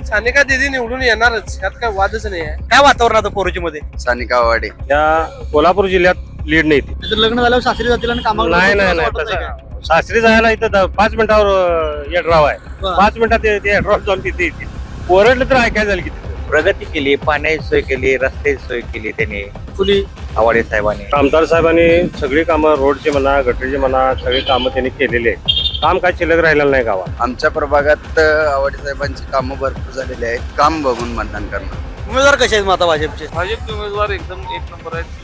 सानिका दीदी निवडून येणारच, यात काय वादच नाही आहे. काय वातावरण आता कोरोचीमध्ये? सानिका आवाडे या कोल्हापूर जिल्ह्यात लीड नाही ती. तर लग्न झाल्यावर सासरी जातील आणि कामाला नाही जातील नाही असं नाही वाटत नाही तसं सासरी जायला इथं 5 मिनिटावर येड्राव आहे. बरं. 5 मिनिटात ते येड्राव जाऊन तिथे येतील. ओरडलं तर ऐकायला झालं की तिथं. प्रगती केली, पाण्याची सोय केली, रस्त्याची सोय केली त्यांनी फुली आवाडे साहेबांनी. आमदार साहेबांनी सगळी कामं रोडची म्हणा गटरीची म्हणा सगळी कामं त्यांनी केलेली आहेत. काम काय शिल्लक राहिलेलं नाही गावात. आमच्या प्रभागात आवाडे साहेबांची कामं भरपूर झालेली आहेत. काम बघून मतदान करणार. उमेदवार कसे आहेत माता भाजपचे? भाजपचे उमेदवार एकदम एक नंबर आहेत.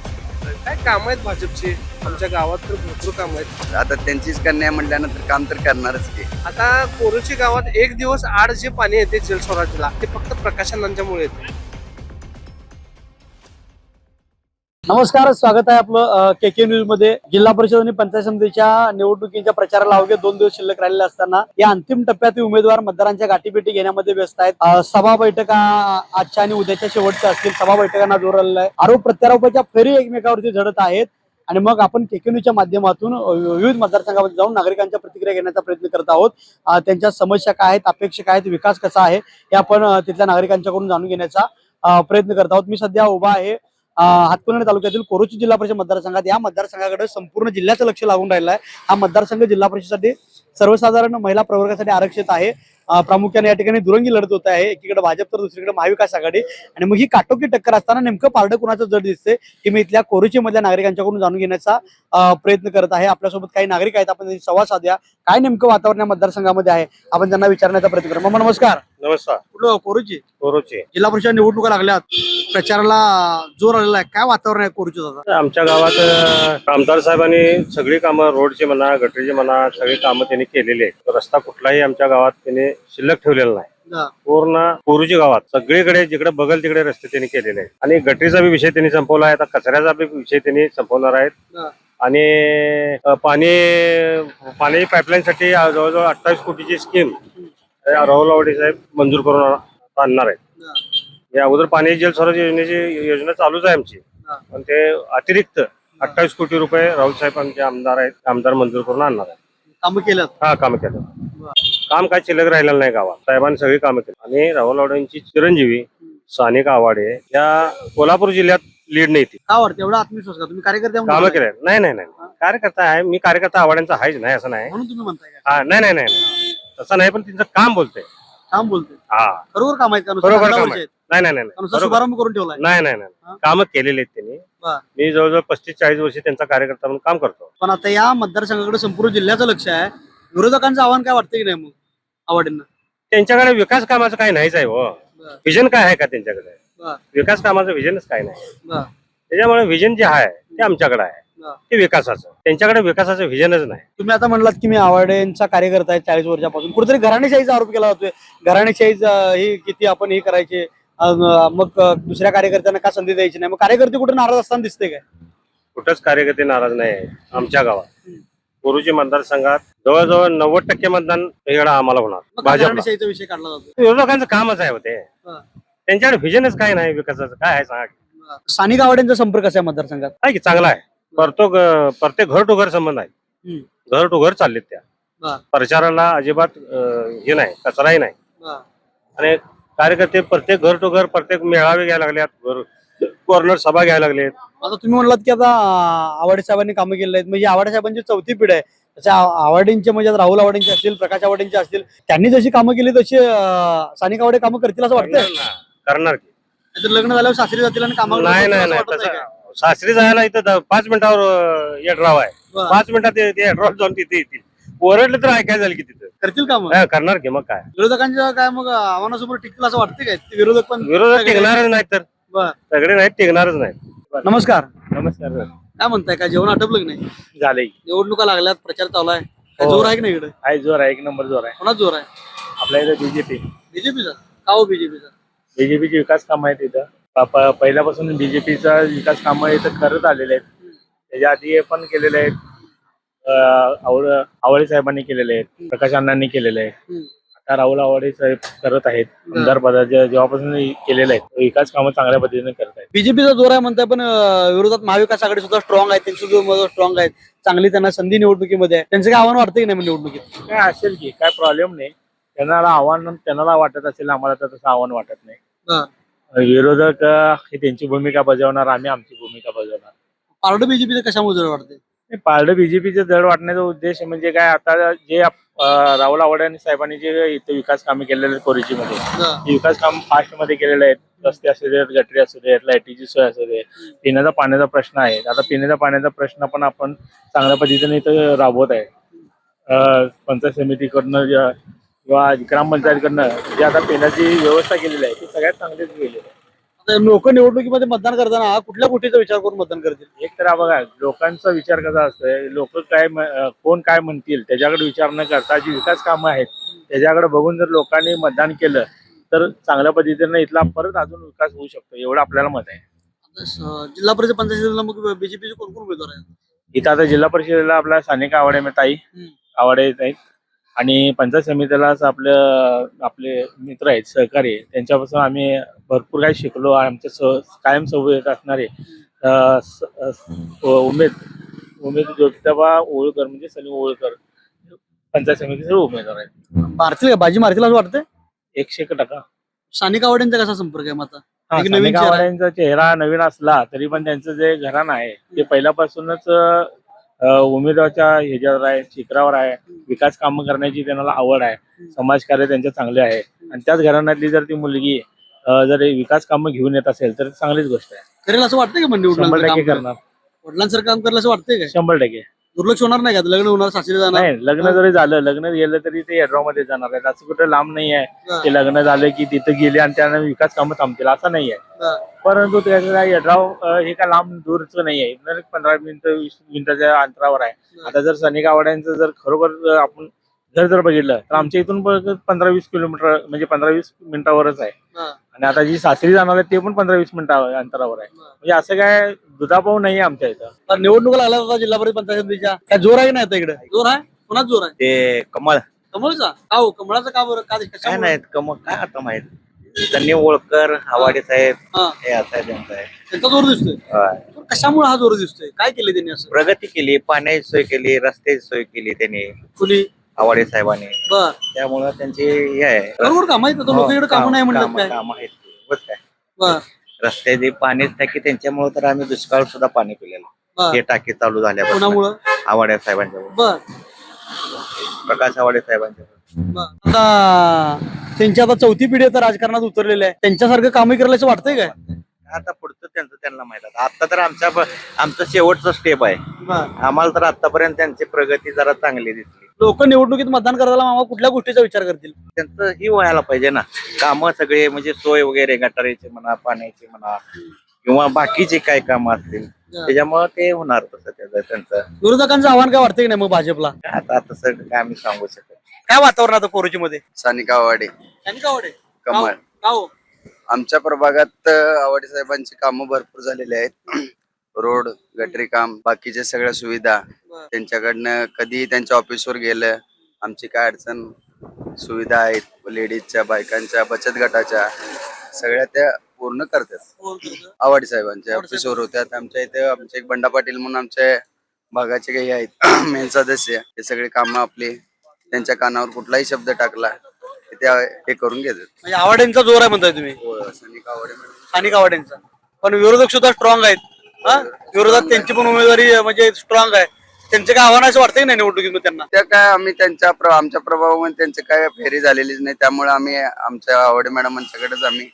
काय काम आहेत भाजपचे? आमच्या गावात तर भरपूर काम आहेत. आता त्यांचीच कन्या म्हटल्यानंतर काम तर करणारच की. आता कोरोची गावात एक दिवस आड जे पाणी येते जलस्वराज्याला ते फक्त प्रकाशनांच्यामुळे येते. नमस्कार, स्वागत आहे आपलं के न्यूज मध्ये. जिल्हा परिषद आणि पंचायत समितीच्या निवडणुकीच्या प्रचाराला अवघे 2 दिवस शिल्लक राहिलेले असताना या अंतिम टप्प्यात उमेदवार मतदारांच्या गाठीभेटी घेण्यामध्ये व्यस्त आहेत. सभा बैठका आजच्या आणि उद्याच्या शेवटच्या असतील. सभा बैठकांना जोर आलेला आहे. आरोप प्रत्यारोपाच्या फेरी एकमेकावरती झडत आहेत आणि मग आपण के न्यूजच्या माध्यमातून विविध मतदारसंघामध्ये जाऊन नागरिकांच्या प्रतिक्रिया घेण्याचा प्रयत्न करत आहोत. त्यांच्या समस्या काय आहेत, अपेक्षा काय आहेत, विकास कसा आहे हे आपण तिथल्या नागरिकांच्याकडून जाणून घेण्याचा प्रयत्न करत आहोत. मी सध्या उभा आहे हातकणंगले तालुक्यातील कोरोची जिल्हा परिषद मतदारसंघात. या मतदारसंघाकडे संपूर्ण जिल्ह्याचं लक्ष लागून राहिलं आहे. हा मतदारसंघ जिल्हा परिषदेसाठी सर्वसाधारण महिला प्रवर्गासाठी आरक्षित आहे. प्रामुख्याने या ठिकाणी दुरंगी लढत होत आहे. एकीकडे भाजप तर दुसरीकडे महाविकास आघाडी. आणि मग ही काटोकी टक्कर असताना नेमकं पारडं कुणाचं जड दिसते की मी इथल्या कोरोची मधल्या नागरिकांच्याकडून जाणून घेण्याचा प्रयत्न करत आहे. आपल्यासोबत काही नागरिक आहेत, आपण त्यांची संवाद साधूया. काय नेमकं वातावरण या मतदारसंघामध्ये आहे आपण त्यांना विचारण्याचा प्रयत्न करू. मग नमस्कार. नमस्कार. कुठलं? कोरोची. जिल्हा परिषद निवडणुका लागल्यात, प्रचाराला जोर आलेला आहे. काय वातावरण आहे कोरोचीत आता? आमच्या गावात आमदार साहेबांनी सगळी कामं रोडची म्हणा गटरीची म्हणा सगळी कामं त्यांनी केलेली आहेत. रस्ता कुठलाही आमच्या गावात त्यांनी शिल्लक ठेवलेला नाही. पूर्ण कोरोची गावात सगळीकडे जिकडे बघल तिकडे रस्ते त्यांनी केलेले आहेत. आणि गटरीचा बी विषय त्यांनी संपवला आहे. आता कचऱ्याचा बी विषय त्यांनी संपवणार आहेत. आणि पाणी पाईपलाईन साठी जवळजवळ 28 कोटीची स्कीम राहुल आवाडे साहेब मंजूर करून आणणार आहेत. या अगोदर पाणी जल स्वराज योजनेची योजना चालूच आहे आमची, पण ते अतिरिक्त 28 कोटी रुपये राहुल साहेब आमचे आमदार आहेत, आमदार मंजूर करून आणणार आहेत. काम केलं? हा, काम केलं. काम काय शिल्लक राहिलेलं नाही गावात. साहेबांनी सगळी कामं केली. आणि राहुल आवाडेंची चिरंजीवी सानिका आवाडे या कोल्हापूर जिल्ह्यात लीड नाही ती. का वाटतं एवढा आत्मविश्वास का? तुम्ही कार्यकर्ते कामं केले? नाही नाही नाही, कार्यकर्ता आहे मी. कार्यकर्ता आवाड्यांचा आहेच नाही असं नाही. म्हणून तुम्ही म्हणताय का? हा, नाही नाही नाही तसं नाही, पण त्यांचं काम बोलतंय. काम बोलते हा, बरोबर काम आहेत का? बरोबर काम आहे. नाही नाही नाही नुसतं शुभारंभ करून ठेवलाय? नाही नाही नाही, कामं केलेली आहेत त्यांनी. बरं. मी जवळजवळ 35-40 वर्षी त्यांचा कार्यकर्ता म्हणून काम करतो. पण आता या मतदारसंघाकडे संपूर्ण जिल्ह्याचं लक्ष आहे. विरोधकांचं आव्हान काय वाटतं की नाही मग आवाडेंना? त्यांच्याकडे विकास कामाचं काही नाहीच आहे. हो, बरं. व्हिजन काय आहे का त्यांच्याकडे? बरं. विकास कामाचं व्हिजनच काय नाही. बरं. त्याच्यामुळे व्हिजन जे आहे ते आमच्याकडे आहे, बरं. ते विकासाचं. त्यांच्याकडे विकासाचं व्हिजनच नाही. तुम्ही आता म्हणलात की मी आवाडेंचा कार्यकर्ता आहे 40 वर्षापासून. कुठेतरी घराणेशाहीचा आरोप केला जातोय. घराणेशाही ही किती आपण हे करायचे, मग दुसऱ्या कार्यकर्त्यांना का संधी द्यायची नाही? मग कार्यकर्ते कुठे नाराज असताना दिसते काय? कुठंच कार्यकर्ते नाराज नाही आहेत. आमच्या गावात कोरोची मतदारसंघात जवळजवळ 90% मतदान इकडे आम्हाला होणार. मग भाजपला. घराणेशाहीचा विषय काढला जातो. विरोधकांचं कामच आहे होते. बरं. त्यांच्याकडे व्हिजनच काय नाही विकासाचं. काय आहे सांगा. स्थानिक आवाडेंचा संपर्क कसा आहे मतदारसंघात? आहे की चांगला आहे. प्रत्येक घर टू घर संबंध आहे. घर टू घर चाललेत त्या. बरं. प्रचाराला अजिबात हे नाही, कचराही नाही. बरं. आणि कार्यकर्ते प्रत्येक घर टू घर प्रत्येक मेळावे घ्यायला लागल्यात, कॉर्नर सभा घ्यायला लागलेत. आता तुम्ही म्हणलात की आता आवाडे साहेबांनी कामं केली आहेत, म्हणजे आवाडे साहेबांची 4थी पिढी आहे. तशा आवाडेंचे म्हणजे राहुल आवाडेंचे असतील, प्रकाश आवाडेंचे असतील, त्यांनी जशी कामं केली तशी सानिका आवाडे कामं करतील असं वाटतंय? करणार की. तर लग्न झाल्यावर सासरी जातील आणि कामाला नाही जातील नाही असं नाही वाटत नाही तसं सासरी जायला इथं 5 मिनिटावर येड्राव आहे. बरं. 5 मिनिटात ते येड्राव जाऊन तिथे येतील. ओरडलं तर ऐकायला झालं की तिथं. का? करतील काम? करणार की. मग काय विरोधकांच्या काय मग आव्हानासमोर टिकतील असं वाटतं काय? ते विरोधक पण विरोधक टिकणारच नाहीत तर. बरं. सगळे नाहीत, टिकणारच नाहीत. नमस्कार. नमस्कार. काय म्हणताय? काय जेवण आटपलं की नाही? झाले. निवडणुका लागल्यात, प्रचार चालू आहे. काय हो. जोर आहे की नाही इकडे? आहे, जोर आहे. 1 नंबर जोर आहे. कोणाच जोर आहे? आपल्या इथं बीजेपी. बीजेपीचा? का हो बीजेपीचा? बीजेपीचे विकास कामं आहेत इथं. पहिल्यापासून बीजेपीचा विकास कामं इथं करत आलेले आहेत. त्याच्या आधी पण केलेले आहेत. आवाडे साहेबांनी केलेले आहेत, प्रकाश अण्णांनी केलेले आहे. आता राहुल आवाडे साहेब करत आहेत. आमदार पदाचे जेव्हापासून केलेले आहेत विकास कामं चांगल्या पद्धतीने करत आहेत. बीजेपीचा जोर आहे म्हणताय, पण विरोधात महाविकास आघाडी सुद्धा स्ट्रॉंग आहे. त्यांची सुद्धा स्ट्रॉंग आहेत. चांगली त्यांना संधी निवडणुकीमध्ये आहे. त्यांचं काय आव्हान वाटतं की नाही निवडणुकीत? काय असेल की काय प्रॉब्लेम नाही. त्यांना आव्हान त्यांना वाटत असेल, आम्हाला तर तसं आव्हान वाटत नाही. हा. विरोधक हे त्यांची भूमिका बजावणार, आम्ही आमची भूमिका बजावणार. पारड बीजेपीचं कशामुळे जड वाटते? हे पारडं बीजेपीचे जड वाटण्याचा उद्देश म्हणजे काय, आता जे राहुल आवाडे साहेबांनी जे इथे विकास कामे केलेले आहेत कोरेचीमध्ये, ते विकास काम फास्ट मध्ये केलेले आहेत. रस्ते असू देत, गटरी असू देत, लाईटीची सोय असू दे, पिण्याचा पाण्याचा प्रश्न आहे. आता पिण्याच्या पाण्याचा प्रश्न पण आपण चांगल्या पद्धतीने इथं राबवत आहे. पंचायत समितीकडनं किंवा ग्रामपंचायतकडनं जे आता पिण्याची व्यवस्था केलेली आहे ती सगळ्यात चांगलीच केलेली आहे. लोक निवडणुकीमध्ये मतदान करताना कुठल्या गोष्टीचा विचार करून मतदान करतील? एक तर बघा, लोकांचा विचार कसा असतोय, लोक काय कोण काय म्हणतील त्याच्याकडे विचार न करता जी विकास कामं आहेत त्याच्याकडे बघून जर लोकांनी मतदान केलं तर चांगल्या पद्धतीने इथला परत अजून विकास होऊ शकतो, एवढं आपल्याला मत आहे. जिल्हा परिषद पंचायत मग बीजेपीचे कोण कोण उमेदवार आहेत? इथं आता जिल्हा परिषदेला आपल्या सानिका आवाडे ताई आवाडे आहेत, आणि पंचायत समितीला आपले मित्र आहेत, सहकारी आहेत. त्यांच्यापासून आम्ही भरपूर काही शिकलो. आमच्या कायम सोबत असणारे उमेद ज्योतिबा ओळकर म्हणजे सलीम ओळकर पंचायत समितीचे उमेदवार आहेत. मारतील बाजी मारतील असं वाटतंय? 100% सानिका आवाडेंचा कसा संपर्क आहे मग आता? हा, एक नवीन सानिका चेहरा आहे. आवाडेंचा चेहरा नवीन असला तरी पण त्यांचं जे घराणं आहे ते पहिल्यापासूनच उमेदवाराच्या ह्याच्यावर आहे, शिखरावर आहे. विकास कामं करण्याची त्यांना आवड आहे, समाजकार्य त्यांचे चांगले आहे, आणि त्याच घराण्यातली जर ती मुलगी जर विकास कामं घेऊन येत असेल तर चांगलीच गोष्ट आहे. करेल असं वाटतंय का? म्हणजे 100% करणार, वडिलांसारखं काम करायला असं वाटतंय का? 100%. दुर्लक्ष होणार नाही का? लग्न होणार, सासरी जाणार? नाही, लग्न जरी झालं, लग्न गेलं तरी ते यड्राव मध्ये जाणार आहेत. असं कुठं लांब नाही आहे ते लग्न झालं की तिथं गेले आणि त्यांना विकास कामं थांबतील असं नाही आहे. परंतु त्याच्या यड्राव हे काय लांब दूरचं नाही आहे, 15 मिनिटं 20 मिनिटाच्या अंतरावर आहे. आता जर सनिका आवाड्यांचं जर खरोखर आपण जर बघितलं तर आमच्या इथून 15-20 किलोमीटर म्हणजे 15-20 मिनिटावरच आहे, आणि आता जी सासरी जाणार आहे ते पण 15-20 मिनिटा अंतरावर आहे. म्हणजे असं काय दुधाभाव नाही आहे आमच्या इथं. तर निवडणुका लागला होता जिल्हा परिषद पंचायत समितीच्या, काय जोर आहे की नाही आता इकडे? जोर आहे? कोणाच जोर आहे? ते कमळ कमळचा? का हो, कमळाचं का बरं? का काय कशामुळे? नाहीत, कमळ काय आता माहित. त्यांनी ओळकर आवाडे साहेब हा. हे आता आहे त्यांचं आहे. त्यांचा जोर दिसतोय. होय. पण कशामुळे हा जोर दिसतोय? काय केलं त्यांनी असं? प्रगती केली, पाण्याची सोय केली, रस्त्याची सोय केली त्यांनी कुणी? आवाडे साहेबांनी. बर, त्यामुळं त्यांची हे आहे. बरोबर का? माहित होतं लोक इकडे कामं नाही म्हणतात काय? काम आहेत बस काय. बर रस्त्याची पाणी टाकी त्यांच्यामुळे तर आम्ही दुष्काळ सुद्धा पाणी पिलेलं. बर. हे टाकी चालू झाल्यापासून कोणामुळं? आवाडे साहेबांच्या बर प्रकाश आवाडे साहेबांच्या. बर. आता त्यांची आता चौथी पिढी आता राजकारणात उतरलेली आहे, त्यांच्यासारखं कामही करायला असं वाटतंय काय? आता पुढचं त्यांचं त्यांना माहित आहे. आता तर आमचं शेवटचं स्टेप आहे. बर. आम्हाला तर आतापर्यंत त्यांची प्रगती जरा चांगली दिसली. लोक निवडणुकीत मतदान करायला मामा कुठल्या गोष्टीचा विचार करतील? त्यांचं ही व्हायला पाहिजे ना, कामं सगळे म्हणजे सोय वगैरे गटारीचे म्हणा, पाण्याचे म्हणा, किंवा बाकीचे काय कामं असतील त्याच्यामुळे ते होणार तसं त्यांचं. विरोधकांचं आव्हान काय वाटतंय की नाही मग भाजपला? आता तसं काय आम्ही सांगू शकत. काय वातावरण आता कोरोची मध्ये? सानिका आवाडे त्यांनी का आवडे? कमळ. का हो? आमच्या प्रभागात आवाडे साहेबांची कामं भरपूर झालेली आहेत. रोड, गटरी काम, बाकीच्या सगळ्या सुविधा त्यांच्याकडनं. कधीही त्यांच्या ऑफिसवर गेलं, आमची काय अडचण सुविधा आहेत, लेडीजच्या, बायकांच्या, बचत गटाच्या, सगळ्या त्या पूर्ण करतात. कोण करतं? आवाडे साहेबांच्या ऑफिसवर होत्यात. आमच्या इथे आमचे एक बंडा पाटील म्हणून आमच्या भागाचे काही आहेत मेन सदस्य, हे सगळे कामं आपली त्यांच्या कानावर कुठलाही शब्द टाकला की ते हे करून घेतात. म्हणजे आवाड्यांचा जोर आहे म्हणताय तुम्ही? सानिका आवाडे मॅडम. स्थानिक आवाड्यांचा. पण विरोधक सुद्धा स्ट्रॉंग आहेत. हा, विरोधात त्यांची पण उमेदवारी म्हणजे स्ट्रॉंग आहे. त्यांचे काय आव्हान असं वाटतंय की नाही निवडणुकीत त्यांना? त्या काय आम्ही आमच्या प्रभावामध्ये त्यांची काय फेरी झालेलीच नाही, त्यामुळे आम्ही आमच्या आवाडे मॅडमांच्याकडेच आम्ही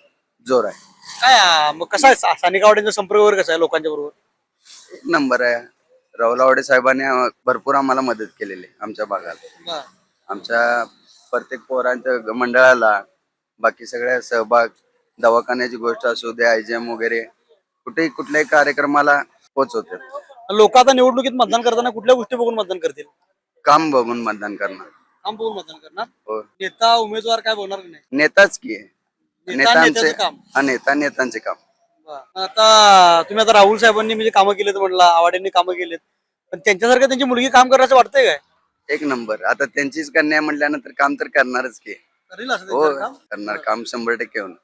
जोर आहे. काय मग कसा आहे स्थानिक आवाड्यांचा संपर्क वगैरे कसा आहे लोकांच्या बरोबर? एक नंबर आहे. राहुल आवाडे साहेबांनी भरपूर आम्हाला मदत केलेली आहे आमच्या भागात. आमच्या प्रत्येक पोरांच्या मंडळाला, बाकी सगळ्या सहभाग, दवाखान्याची गोष्ट असू दे, IGM वगैरे, कुठल्याही कार्यक्रमाला पोहोचवतात. लोक आता निवडणुकीत मतदान करताना कुठल्या गोष्टी बघून मतदान करतील? काम बघून मतदान करणार. काम बघून मतदान करणार? हो. नेता उमेदवार काय बघणार की नाही? नेताच की नेत्यांचे नेत्याचं काम. नेत्यांचे काम. आता तुम्ही आता राहुल साहेबांनी म्हणजे कामं केलेत म्हणला, आवाड्यांनी कामं केलेत, पण त्यांच्यासारखं त्यांची मुलगी काम करायचं वाटतंय काय? एक नंबर. आता त्यांचीच कन्या म्हटल्यानंतर काम तर करणारच की. करेल असं हो, त्यांच्यावर काम? करणार काम 100% होणार.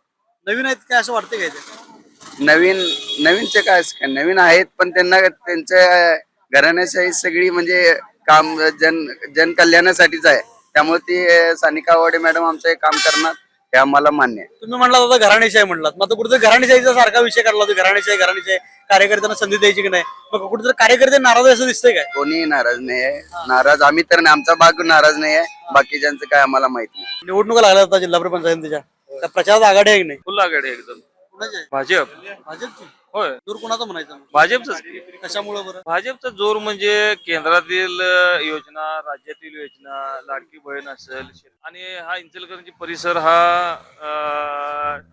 नवीन आहेत काय असं वाटतंय काय ते? नवीनचे काय नवीन आहेत, पण त्यांना त्यांच्या घराण्याची सगळी म्हणजे काम जन कल्याणासाठीच आहे. त्यामुळे ती सानिका आवाडे मॅडम आमचं हे काम करणार हे आम्हाला मान्य आहे. तुम्ही म्हणला आता घराणेशाही म्हणलात, मग आता कुठेतरी घराणेशाहीचा सारखा विषय करला होता, घराणेशाही कार्यकर्त्यांना संधी द्यायची की नाही, मग कुठेतरी कार्यकर्ते नाराज आहे असं दिसतंय काय? कोणीही नाराज नाही आहे. नाराज आम्ही तर नाही, आमचा भाग नाराज नाही आहे. बाकीच्यांचं काय आम्हाला माहित नाही. निवडणुका लागल्या होत्या जिल्हा परिषद पंचायतीच्या, त्या प्रचारात आघाडी आहे की नाही? फुल आघाडी आहे एकदम. कुणाची आहे? भाजप. भाजपची. होय, दूर कुणाचं म्हणायचं मग? भाजपच. कशामुळे बरं? भाजपचा जोर म्हणजे केंद्रातील योजना, राज्यातील योजना, लाडकी बहीण असेल, आणि हा इंचलकरंजी परिसर हा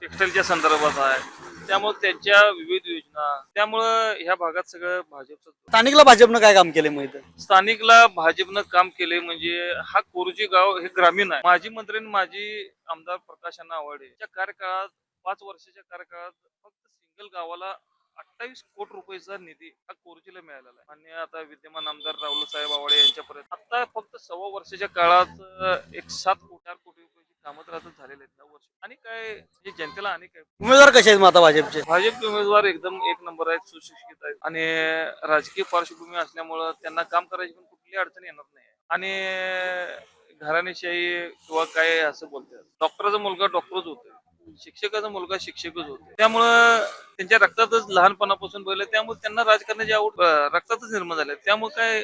टेक्सटाईलच्या संदर्भात आहे, त्यामुळे त्यांच्या विविध योजना, त्यामुळं ह्या भागात सगळं भाजपचं. स्थानिकला भाजपनं काय काम केलंय मग इथं? स्थानिकला भाजपनं काम केले म्हणजे हा कोरुची गाव हे ग्रामीण आहे. माजी मंत्री आणि माजी आमदार प्रकाश अण्णा आवाडे या कार्यकाळात 5 वर्षाच्या कार्यकाळात फक्त सिंगल गावाला 28 कोटी रुपयाचा निधी हा कोरुचीला मिळालेला आहे. आणि आता विद्यमान आमदार राहुल साहेब आवाडे यांच्यापर्यंत आता फक्त 1.25 वर्षाच्या काळात एक 7 कोटी रुपयाची कामं तर आता झालेले आहेत 9 वर्ष. आणि काय म्हणजे जनतेला आणि काय उमेदवार कसे आहेत मग आता भाजपचे? भाजपचे उमेदवार एकदम एक नंबर आहेत, सुशिक्षित आहेत, आणि राजकीय पार्श्वभूमी असल्यामुळं त्यांना काम करायची पण कुठली अडचण येणार नाही. आणि घराणेशाही किंवा काय असं बोलतात, डॉक्टरचा मुलगा डॉक्टरच होतो, शिक्षकाचा मुलगा शिक्षकच होतो, त्यामुळं त्यांच्या रक्तातच लहानपणापासून बघितलं, त्यामुळे त्यांना राजकारणाची आवड रक्तातच निर्माण झाली. त्यामुळे काय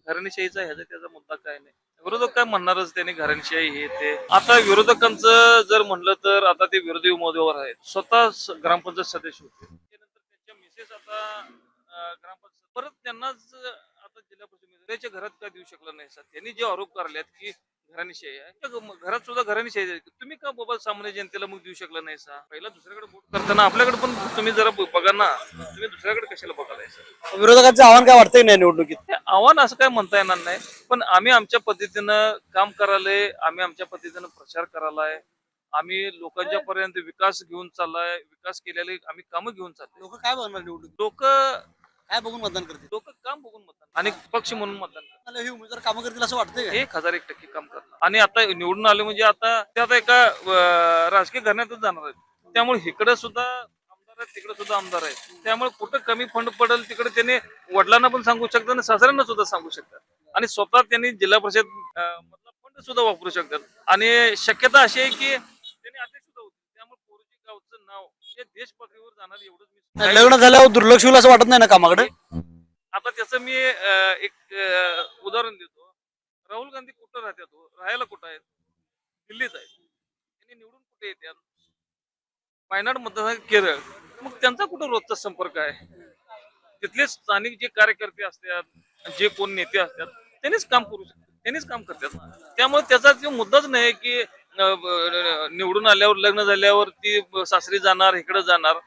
घराणेशाहीचा ह्याचा त्याचा मुद्दा काय नाही. विरोधक काय म्हणणारच, त्यांनी घराणेशाही हे ते. आता विरोधकांचं जर म्हणलं तर आता ते विरोधी उमेदवार आहेत, स्वतः ग्रामपंचायत सदस्य होते, त्यानंतर त्यांच्या मिसेस आता ग्रामपंचायत, परत त्यांनाच आता जिल्हा परिषद त्याच्या घरात का देऊ शकलं नाही सर. त्यांनी जे आरोप करलेत की घराणेशाही आहे, त्या घरात सुद्धा घराणेशाही आहे, तुम्ही का बाबा सामान्य जनतेला मग देऊ शकलं नाही सा? पहिला दुसऱ्याकडे वोट करताना आपल्याकडे पण तुम्ही जरा बघा ना, तुम्ही दुसऱ्याकडे कशाला बघालाय सर? विरोधकांचं आव्हान काय वाटतंय नाही निवडणुकीत? ते आव्हान असं काय म्हणता येणार नाही, पण आम्ही आमच्या पद्धतीनं काम करायलंय, आम्ही आमच्या पद्धतीनं प्रचार करायलाय, आम्ही लोकांच्या पर्यंत विकास घेऊन चाललाय, विकास केलेले आम्ही कामं घेऊन चाललोय. लोक काय बघणार निवडणूक? लोक काय बघून मतदान करतील? लोक काम बघून मतदान आणि पक्ष म्हणून मतदान करतात. मला हे उमेदवार कामं करतील असं वाटतंय का? 1001% काम करणार. आणि आता निवडून आले म्हणजे आता ते आता एका राजकीय घराण्यातच जाणार आहेत, त्यामुळे इकडे सुद्धा आमदार आहेत, तिकडे सुद्धा आमदार आहेत, त्यामुळे कुठं कमी फंड पडेल तिकडे त्यांनी वडिलांना पण सांगू शकतात आणि सासऱ्यांना सुद्धा सांगू शकतात, आणि स्वतः त्यांनी जिल्हा परिषद मधला फंड सुद्धा वापरू शकतात. आणि शक्यता अशी आहे की त्यांनी अध्यक्ष सुद्धा होते, त्यामुळे कोरुची गावचं नाव हे देश पातळीवर जाणार एवढंच मी. लग्न झाल्यावर दुर्लक्ष होईल असं वाटत नाही ना कामाकडे? आता त्याचं मी एक उदाहरण देतो. राहुल गांधी कुठं राहतात, राहायला कुठं आहेत? दिल्लीत आहेत. त्यांनी निवडून कुठे येतात? वायनाड मतदारसंघ केरळ. मग त्यांचा कुठं रोजचा संपर्क आहे? तिथले स्थानिक जे कार्यकर्ते असतात, जे कोण नेते असतात, त्यांनीच काम करू शकतात, त्यांनीच काम करतात. त्यामुळे त्याचा जो मुद्दाच नाही की निवडून आल्यावर लग्न झाल्यावर ती सासरी जाणार, इकडे जाणार,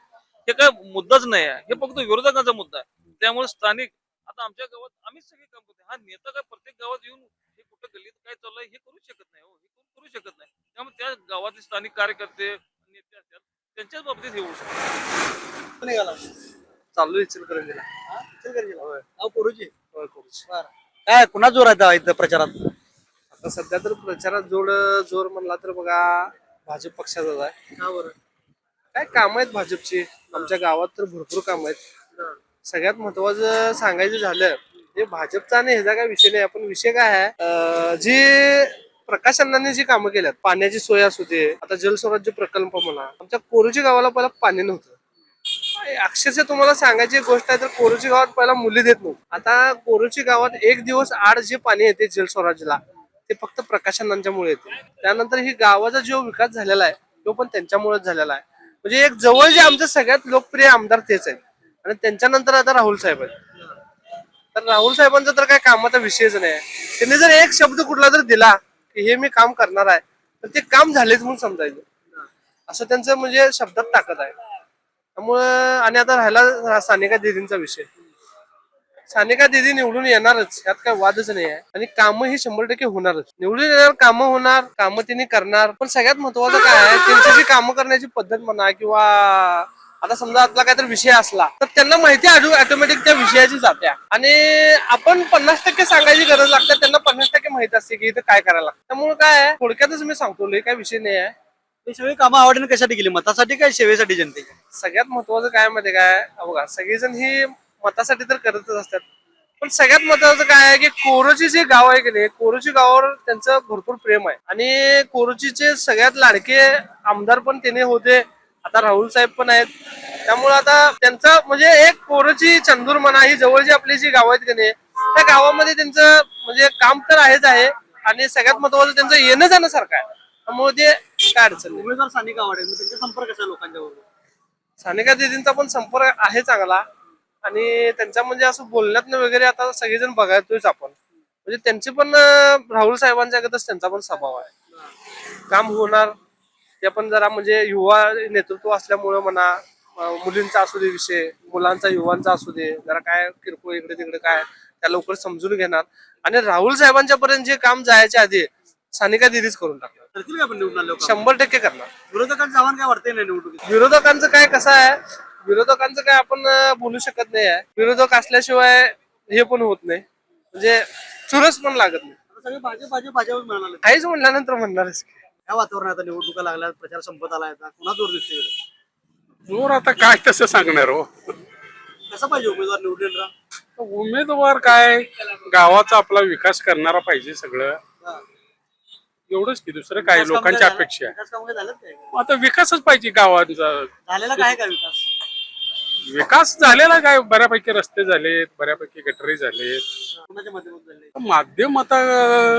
हे काय मुद्दाच नाही आहे. हे फक्त विरोधकांचा मुद्दा आहे. त्यामुळे स्थानिक आता आमच्या गावात आम्हीच सगळे काम करतो. हा नेता काय प्रत्येक गावात येऊन हे कुठं गल्लीत काय चाललंय हे करू शकत नाही, हो, हे करू शकत नाही. त्यामुळे त्या गावातले स्थानिक कार्यकर्ते नेते असतात, त्यांच्याच बाबतीत हे होऊ शकतं. चालू इचलकरंजीला. काय कुणा जोर आहे इथं प्रचारात? आता सध्या तर प्रचारात जोर म्हणला तर बघा भाजप पक्षाचाच आहे. का बरं? काय काम आहेत भाजपची आमच्या गावात तर भरपूर काम आहेत. सगळ्यात महत्वाचं सांगायचं झालं हे भाजपचा आणि ह्याचा काय विषय नाही. आपण विषय काय आहे, जी प्रकाश अण्णांनी जी कामं केल्यात, पाण्याची सोय असू दे, आता जलस्वराज्य प्रकल्प म्हणा, आमच्या कोरुची गावाला पहिला पाणी नव्हतं. अक्षरशः तुम्हाला सांगायची गोष्ट आहे तर कोरुची गावात पहिला मुली देत नव्हती. आता कोरुची गावात एक दिवस आड जे पाणी येते जलस्वराज्यला ते फक्त प्रकाश अण्णांच्यामुळे येते. त्यानंतर ही गावाचा जो विकास झालेला आहे तो पण त्यांच्यामुळेच झालेला आहे. म्हणजे एक जवळ जे आमचे सगळ्यात लोकप्रिय आमदार तेच आहेत, आणि त्यांच्यानंतर आता राहुल साहेब आहेत. तर राहुल साहेबांचा तर काय कामाचा विषयच नाही. त्यांनी जर एक शब्द कुठला जर दिला की हे मी काम करणार आहे तर ते काम झालेच म्हणून समजायचं, असं त्यांचं म्हणजे शब्दात ताकद आहे. त्यामुळं आणि आता राहिला सानिका दीदींचा विषय, सानिका दीदी निवडून येणारच, यात काय वादच नाही आहे. आणि कामं ही 100% होणारच. निवडून येणार, कामं होणार, कामं त्यांनी करणार. पण सगळ्यात महत्वाचं काय आहे, त्यांची जी कामं करण्याची पद्धत म्हणा, किंवा आता समजा आपला काहीतरी विषय असला तर त्यांना माहिती ऑटोमॅटिक त्या विषयाची जात्या, आणि आपण 50% सांगायची गरज लागते, त्यांना 50% माहित असते की इथं काय करायला लागतं. त्यामुळे काय आहे, थोडक्यातच मी सांगतो, लय काय विषय नाही आहे. ही सगळी कामं आवडीने कशासाठी केली? मतासाठी काय सेवेसाठी जनतेच्या? सगळ्यात महत्वाचं काय मध्ये काय बघा, सगळेजण ही मतासाठी तर करतच असतात, पण सगळ्यात महत्वाचं काय आहे की कोरोची जे गाव आहे की नाही, कोरोची गावावर त्यांचं भरपूर प्रेम आहे आणि कोरोचीचे सगळ्यात लाडके आमदार पण त्यांनी होते, आता राहुल साहेब पण आहेत. त्यामुळे आता त्यांचं म्हणजे एक कोरोची चंदूर म्हणा ही जवळची आपली जी गाव आहेत की नाही, त्या गावामध्ये त्यांचं म्हणजे काम तर आहेच आहे आणि सगळ्यात महत्वाचं त्यांचं येणं जाणं सारखं आहे. त्यामुळे ते काय अडचण नाही. उमेदवार सानिका आवाडे त्यांचा संपर्क कसा लोकांच्या बरोबर? सानिका दिदींचा पण संपर्क आहे चांगला आणि त्यांच्या म्हणजे असं बोलण्यात वगैरे आता सगळेजण बघायतोच आपण, म्हणजे त्यांचे पण राहुल साहेबांच्या अगोदरच त्यांचा पण स्वभाव आहे, काम होणार. ते पण जरा म्हणजे युवा नेतृत्व असल्यामुळं म्हणा, मुलींचा असू दे विषय, मुलांचा युवांचा असू दे, जरा काय किरकोळ इकडे तिकडे काय त्या लवकर समजून घेणार आणि राहुल साहेबांच्या पर्यंत जे काम जायच्या आधी सानिका दिदीच करून टाकणार, करतील का आपण निवडून आलो 100% करणार. विरोधकांचं आव्हान काय वाटतंय नाही निवडणुकीत? विरोधकांचं काय कसं आहे, विरोधकांचं काय आपण बोलू शकत नाही आहे. विरोधक असल्याशिवाय हे पण होत नाही, म्हणजे चुरस पण लागत नाही. आता सगळे भाजप भाजप भाजप म्हणाले. काहीच म्हणल्यानंतर म्हणणारच. काय वातावरण आहे आता? निवडणुका लागल्या, प्रचार संपत आला आता, पुन्हा जोर दिसते इकडे. जोर आता काय तसं सांगणार हो. कसा पाहिजे उमेदवार निवडून येणारा? उमेदवार काय गावाचा आपला विकास करणारा पाहिजे सगळं, हा. एवढंच की दुसरं काय विकास कामं लोकांची काय झालं? अपेक्षा आहे. विकास कामं काय झालं काय? आता विकासच पाहिजे गावांचा. झालेला काय का विकास? विकास झालेला काय, बऱ्यापैकी रस्ते झालेत, बऱ्यापैकी गटरी झालेत. कुणाच्या माध्यमातून झाले? माध्यम आता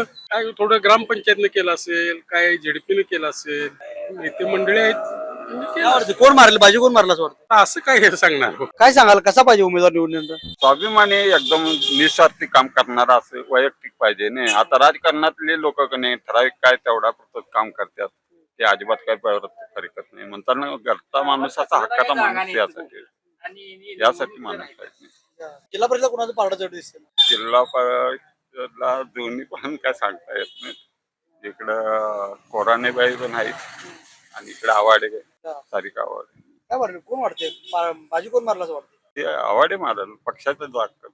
काय थोडं ग्रामपंचायतनं केलं असेल, काय झेडपीनं केलं असेल, नेते मंडळी आहेत त्यांनी काय केलं. वाटतं कोण मारेल, बाजी कोण मारला असं वाटतं? असं काय हे सांगणार हो. काय सांगाल, कसा पाहिजे उमेदवार निवडून येणारा? स्वाभिमानी एकदम निस्वार्थी काम करणारा असं वैयक्तिक पाहिजे नाही. आता राजकारणातले लोक नाही ठराविक काय तेवढा पुरतं काम करतात, ते अजिबात काय करत नाही. म्हणताना घरचा माणूस असा हक्काचा माणूस यासाठी माणूस पाहिजे. जिल्हा परिषद कोणाचं पारडं जड दिसते? जिल्हा परिषदला दोन्ही पण काय सांगता येत नाही. इकडं कोराणेबाई पण आहेत आणि इकडे आवाडे सारिका आवाडे. काय वाटतं कोण वाटते बाजी कोण मारला असं वाटतं? ते आवाडे मारल पक्षाचं दाखल.